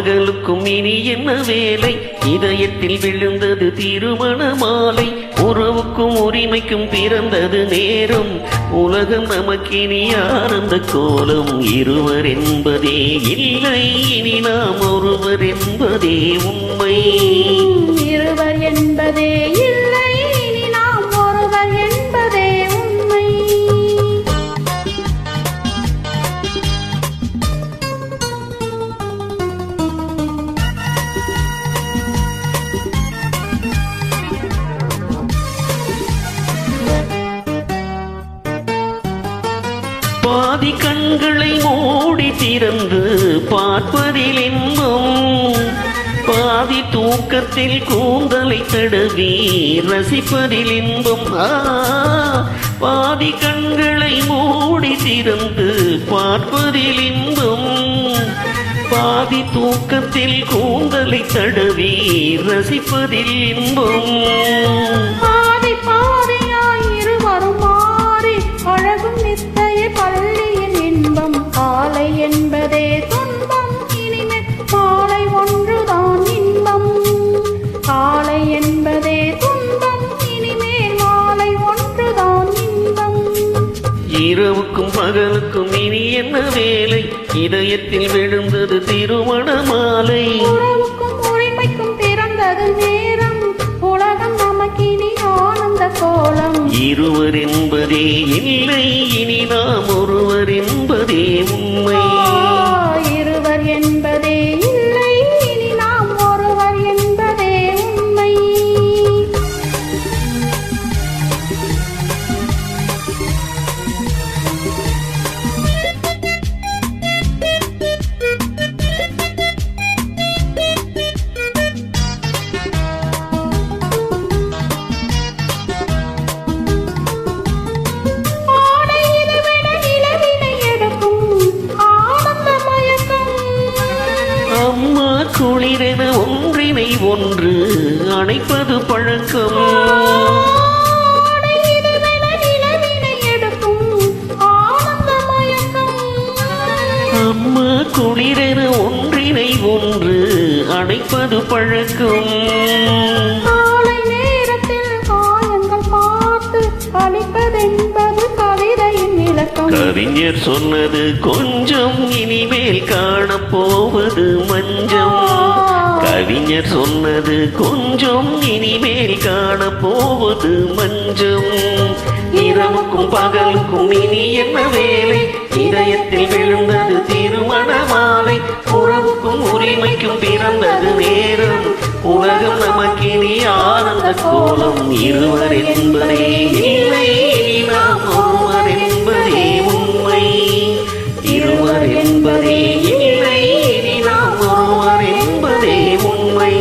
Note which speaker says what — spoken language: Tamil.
Speaker 1: பகலுக்கும் இனி என்ன வேலை? இதயத்தில் விழுந்தது திருமண மாலை. உறவுக்கும் உரிமைக்கும் பிறந்தது நேரம். உலகம் நமக்கினி ஆனந்த கோலம். இருவர் என்பதே இல்லை, இனி நாம் ஒருவர் என்பதே உண்மை.
Speaker 2: இருவர் என்பதே இல்லை, இனி நாம் ஒருவர் என்பதே உண்மை.
Speaker 1: பாதி கண்களை மூடி திறந்து பார்ப்பதில் இன்பம். பாதி தூக்கத்தில் கூந்தலை தடவி ரசிப்பதில் இன்பம். பாதி கண்களை மூடி திறந்து பார்ப்பதில் இன்பம். பாதி தூக்கத்தில் கூந்தலை தடவி ரசிப்பதில் இன்பம்.
Speaker 2: பாதி பாதியாய் இருவரும் மாறி அழகும் நித்தைய பள்ளியின் இன்பம். காலை என்பதே துன்பம், இனிமேல் மாலை ஒன்றுதான் இன்பம். காலை என்பதே துன்பம், இனிமேல் மாலை ஒன்றுதான் இன்பம்.
Speaker 1: இரவுக்கும் பகலுக்கும் இனி என்ன வேலை? இதயத்தில் விழுந்தது திருமண மாலை.
Speaker 2: உறவுக்கும் உரிமைக்கும் பிறந்தது நேரம். உலகம் நமக்கினி ஆனந்த கோலம்.
Speaker 1: இருவர் என்பதே இல்லை, இனி நாம் ஒருவர் என்பதே உண்மை.
Speaker 2: இருவர் என்பதே இல்லை, இனி நாம் ஒருவர் என்பதே உண்மை.
Speaker 1: அம்மா குளிரென ஒன்றினை ஒன்று அணைப்பது பழக்கம். அம்மா குளிரென ஒன்றினை ஒன்று அணைப்பது பழக்கம்.
Speaker 2: காலை நேரத்தில் காயங்கள் பார்த்து அழிப்பதென்பது கவிதையின் இலக்கம்.
Speaker 1: கவிஞர் சொன்னது கொஞ்சம், இனிமேல் காணப்போவது மஞ்சம். கவிஞர் சொன்னது கொஞ்சம், இனிமேல் காணப்போவது மஞ்சம். இரவுக்கும் பகலுக்கும் இனி என்ன வேலை? இதயத்தில் விழுந்தது திருமண மாலை. உறவுக்கும் உரிமைக்கும் பிறந்தது நேரம். உலகம் நமக்கினி ஆனந்த கோலம். இருவர் என்பதே இல்லை, இனி நாம் ஒருவர் என்பதே உண்மை. இருவர் என்பதே இல்லை, இனி நாம் ஒருவர் என்பதே உண்மை.